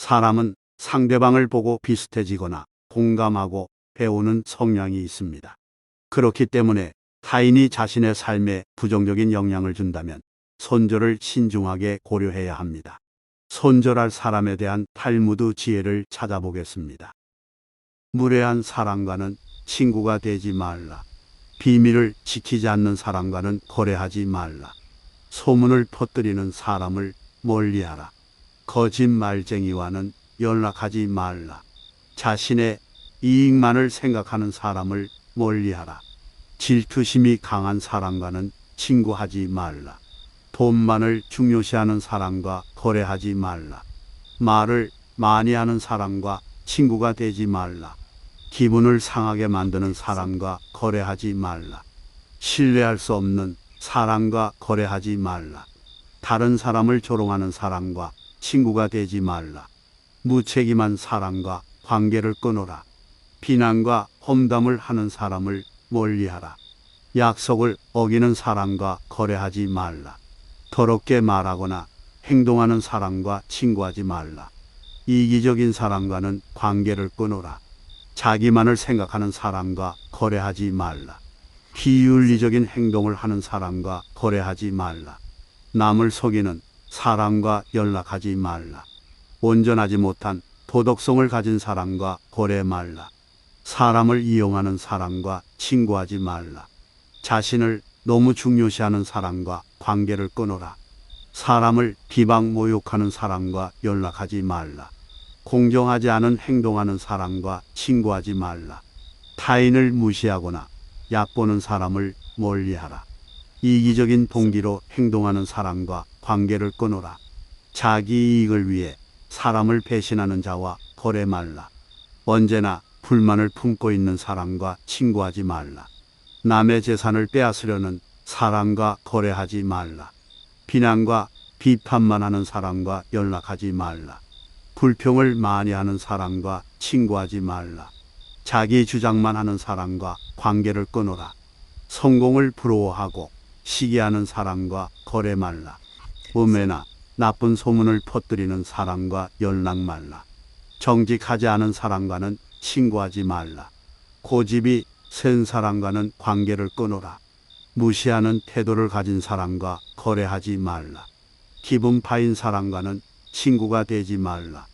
사람은 상대방을 보고 비슷해지거나 공감하고 배우는 성향이 있습니다. 그렇기 때문에 타인이 자신의 삶에 부정적인 영향을 준다면 손절을 신중하게 고려해야 합니다. 손절할 사람에 대한 탈무드 지혜를 찾아보겠습니다. 무례한 사람과는 친구가 되지 말라. 비밀을 지키지 않는 사람과는 거래하지 말라. 소문을 퍼뜨리는 사람을 멀리하라. 거짓말쟁이와는 연락하지 말라. 자신의 이익만을 생각하는 사람을 멀리하라. 질투심이 강한 사람과는 친구하지 말라. 돈만을 중요시하는 사람과 거래하지 말라. 말을 많이 하는 사람과 친구가 되지 말라. 기분을 상하게 만드는 사람과 거래하지 말라. 신뢰할 수 없는 사람과 거래하지 말라. 다른 사람을 조롱하는 사람과 친구가 되지 말라. 무책임한 사람과 관계를 끊어라. 비난과 험담을 하는 사람을 멀리하라. 약속을 어기는 사람과 거래하지 말라. 더럽게 말하거나 행동하는 사람과 친구하지 말라. 이기적인 사람과는 관계를 끊어라. 자기만을 생각하는 사람과 거래하지 말라. 비윤리적인 행동을 하는 사람과 거래하지 말라. 남을 속이는 사람과 연락하지 말라. 온전하지 못한 도덕성을 가진 사람과 거래 말라. 사람을 이용하는 사람과 친구하지 말라. 자신을 너무 중요시하는 사람과 관계를 끊어라. 사람을 비방 모욕하는 사람과 연락하지 말라. 공정하지 않은 행동하는 사람과 친구하지 말라. 타인을 무시하거나 얕보는 사람을 멀리하라. 이기적인 동기로 행동하는 사람과 관계를 끊어라. 자기 이익을 위해 사람을 배신하는 자와 거래 말라. 언제나 불만을 품고 있는 사람과 친구하지 말라. 남의 재산을 빼앗으려는 사람과 거래하지 말라. 비난과 비판만 하는 사람과 연락하지 말라. 불평을 많이 하는 사람과 친구하지 말라. 자기 주장만 하는 사람과 관계를 끊어라. 성공을 부러워하고 시기하는 사람과 거래 말라. 음해나 나쁜 소문을 퍼뜨리는 사람과 연락 말라. 정직하지 않은 사람과는 친구하지 말라. 고집이 센 사람과는 관계를 끊어라. 무시하는 태도를 가진 사람과 거래하지 말라. 기분 파인 사람과는 친구가 되지 말라.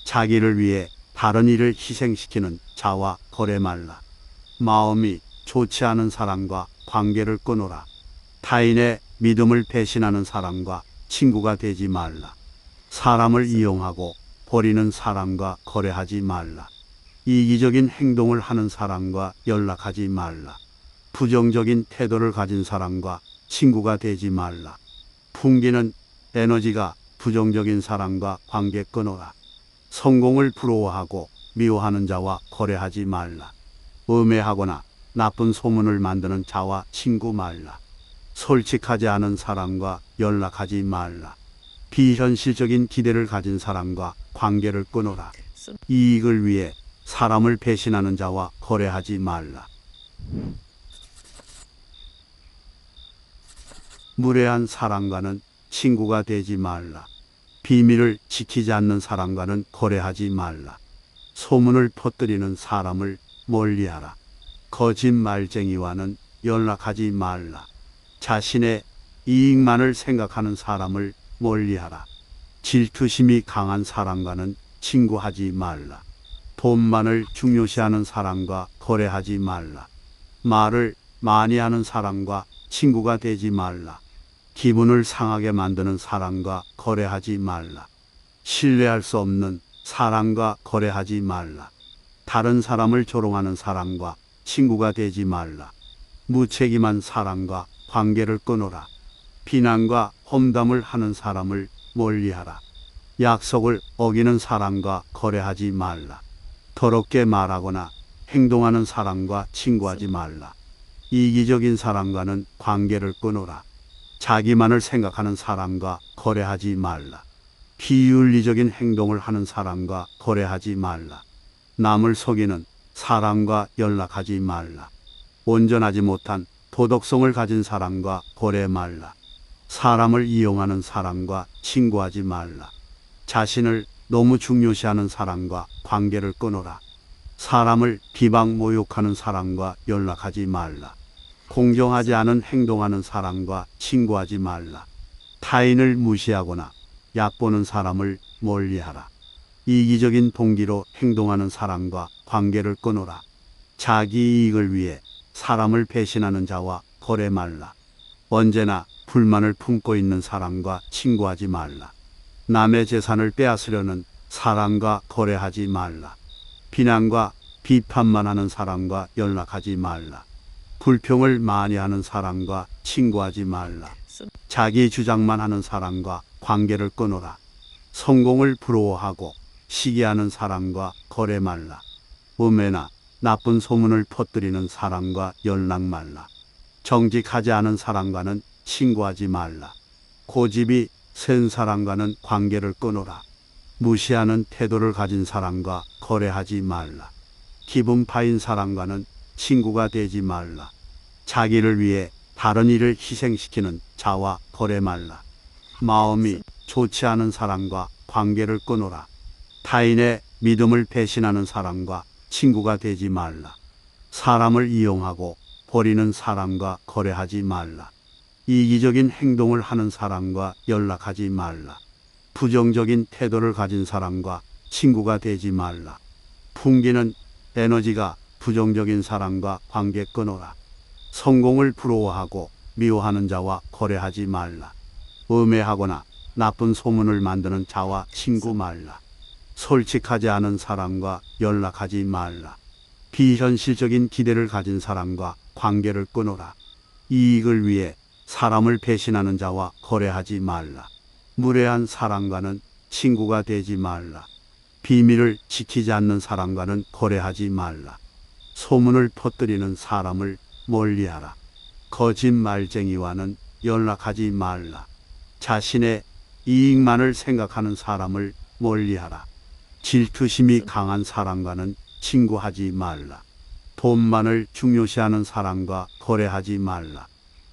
자기를 위해 다른 이를 희생시키는 자와 거래 말라. 마음이 좋지 않은 사람과 관계를 끊어라. 타인의 믿음을 배신하는 사람과 친구가 되지 말라. 사람을 이용하고 버리는 사람과 거래하지 말라. 이기적인 행동을 하는 사람과 연락하지 말라. 부정적인 태도를 가진 사람과 친구가 되지 말라. 풍기는 에너지가 부정적인 사람과 관계 끊어라. 성공을 부러워하고 미워하는 자와 거래하지 말라. 음해하거나 나쁜 소문을 만드는 자와 친구 말라. 솔직하지 않은 사람과 연락하지 말라. 비현실적인 기대를 가진 사람과 관계를 끊어라. 이익을 위해 사람을 배신하는 자와 거래하지 말라. 무례한 사람과는 친구가 되지 말라. 비밀을 지키지 않는 사람과는 거래하지 말라. 소문을 퍼뜨리는 사람을 멀리하라. 거짓말쟁이와는 연락하지 말라. 자신의 이익만을 생각하는 사람을 멀리하라. 질투심이 강한 사람과는 친구하지 말라. 돈만을 중요시하는 사람과 거래하지 말라. 말을 많이 하는 사람과 친구가 되지 말라. 기분을 상하게 만드는 사람과 거래하지 말라. 신뢰할 수 없는 사람과 거래하지 말라. 다른 사람을 조롱하는 사람과 친구가 되지 말라. 무책임한 사람과 관계를 끊어라. 비난과 험담을 하는 사람을 멀리하라. 약속을 어기는 사람과 거래하지 말라. 더럽게 말하거나 행동하는 사람과 친구하지 말라. 이기적인 사람과는 관계를 끊어라. 자기만을 생각하는 사람과 거래하지 말라. 비윤리적인 행동을 하는 사람과 거래하지 말라. 남을 속이는 사람과 연락하지 말라. 온전하지 못한 도덕성을 가진 사람과 거래 말라. 사람을 이용하는 사람과 친구하지 말라. 자신을 너무 중요시하는 사람과 관계를 끊어라. 사람을 비방 모욕하는 사람과 연락하지 말라. 공정하지 않은 행동하는 사람과 친구하지 말라. 타인을 무시하거나 얕보는 사람을 멀리하라. 이기적인 동기로 행동하는 사람과 관계를 끊어라. 자기 이익을 위해 사람을 배신하는 자와 거래 말라. 언제나 불만을 품고 있는 사람과 친구하지 말라. 남의 재산을 빼앗으려는 사람과 거래하지 말라. 비난과 비판만 하는 사람과 연락하지 말라. 불평을 많이 하는 사람과 친구하지 말라. 자기 주장만 하는 사람과 관계를 끊어라. 성공을 부러워하고 시기하는 사람과 거래 말라. 음해나 나쁜 소문을 퍼뜨리는 사람과 연락 말라. 정직하지 않은 사람과는 친구하지 말라. 고집이 센 사람과는 관계를 끊어라. 무시하는 태도를 가진 사람과 거래하지 말라. 기분 파인 사람과는 친구가 되지 말라. 자기를 위해 다른 이를 희생시키는 자와 거래 말라. 마음이 좋지 않은 사람과 관계를 끊어라. 타인의 믿음을 배신하는 사람과 친구가 되지 말라. 사람을 이용하고 버리는 사람과 거래하지 말라. 이기적인 행동을 하는 사람과 연락하지 말라. 부정적인 태도를 가진 사람과 친구가 되지 말라. 풍기는 에너지가 부정적인 사람과 관계 끊어라. 성공을 부러워하고 미워하는 자와 거래하지 말라. 음해하거나 나쁜 소문을 만드는 자와 친구 말라. 솔직하지 않은 사람과 연락하지 말라. 비현실적인 기대를 가진 사람과 관계를 끊어라. 이익을 위해 사람을 배신하는 자와 거래하지 말라. 무례한 사람과는 친구가 되지 말라. 비밀을 지키지 않는 사람과는 거래하지 말라. 소문을 퍼뜨리는 사람을 멀리하라. 거짓말쟁이와는 연락하지 말라. 자신의 이익만을 생각하는 사람을 멀리하라. 질투심이 강한 사람과는 친구하지 말라. 돈만을 중요시하는 사람과 거래하지 말라.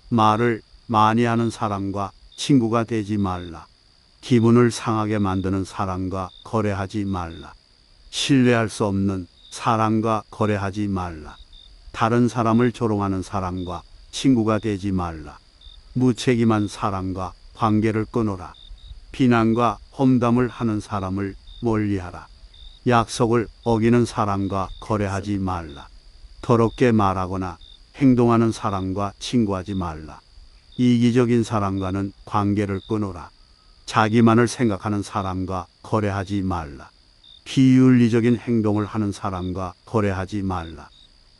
말을 많이 하는 사람과 친구가 되지 말라. 기분을 상하게 만드는 사람과 거래하지 말라. 신뢰할 수 없는 사람과 거래하지 말라. 다른 사람을 조롱하는 사람과 친구가 되지 말라. 무책임한 사람과 관계를 끊어라. 비난과 험담을 하는 사람을 멀리하라. 약속을 어기는 사람과 거래하지 말라. 더럽게 말하거나 행동하는 사람과 친구하지 말라. 이기적인 사람과는 관계를 끊어라. 자기만을 생각하는 사람과 거래하지 말라. 비윤리적인 행동을 하는 사람과 거래하지 말라.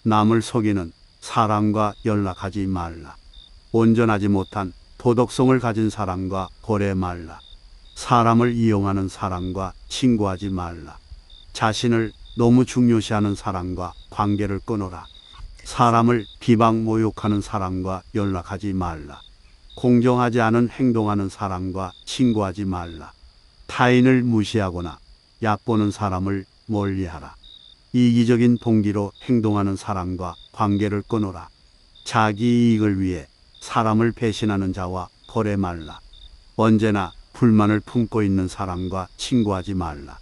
남을 속이는 사람과 연락하지 말라. 온전하지 못한 도덕성을 가진 사람과 거래 말라. 사람을 이용하는 사람과 친구하지 말라. 자신을 너무 중요시하는 사람과 관계를 끊어라. 사람을 비방 모욕하는 사람과 연락하지 말라. 공정하지 않은 행동하는 사람과 친구하지 말라. 타인을 무시하거나 얕보는 사람을 멀리하라. 이기적인 동기로 행동하는 사람과 관계를 끊어라. 자기 이익을 위해 사람을 배신하는 자와 거래 말라. 언제나 불만을 품고 있는 사람과 친구하지 말라.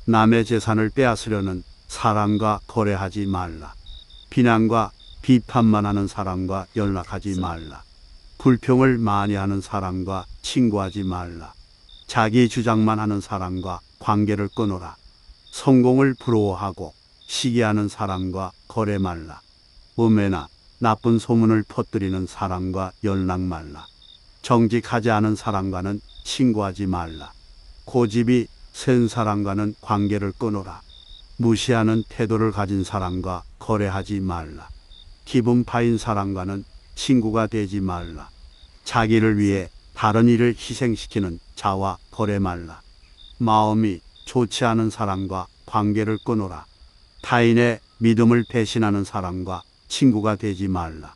남의 재산을 빼앗으려는 사람과 거래하지 말라. 비난과 비판만 하는 사람과 연락하지 말라. 불평을 많이 하는 사람과 친구하지 말라. 자기 주장만 하는 사람과 관계를 끊어라. 성공을 부러워하고 시기하는 사람과 거래 말라. 음해나 나쁜 소문을 퍼뜨리는 사람과 연락 말라. 정직하지 않은 사람과는 친구하지 말라. 고집이 센 사람과는 관계를 끊어라. 무시하는 태도를 가진 사람과 거래하지 말라. 기분 파인 사람과는 친구가 되지 말라. 자기를 위해 다른 이를 희생시키는 자와 거래 말라. 마음이 좋지 않은 사람과 관계를 끊어라. 타인의 믿음을 배신하는 사람과 친구가 되지 말라.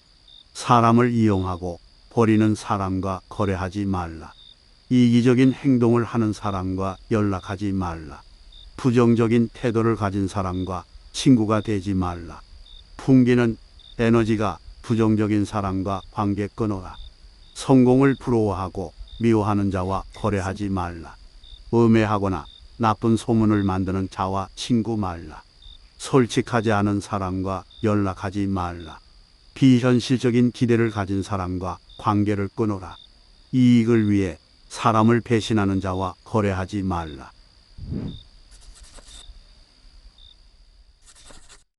사람을 이용하고 버리는 사람과 거래하지 말라. 이기적인 행동을 하는 사람과 연락하지 말라. 부정적인 태도를 가진 사람과 친구가 되지 말라. 풍기는 에너지가 부정적인 사람과 관계 끊어라. 성공을 부러워하고 미워하는 자와 거래하지 말라. 음해하거나 나쁜 소문을 만드는 자와 친구 말라. 솔직하지 않은 사람과 연락하지 말라. 비현실적인 기대를 가진 사람과 관계를 끊어라. 이익을 위해 사람을 배신하는 자와 거래하지 말라.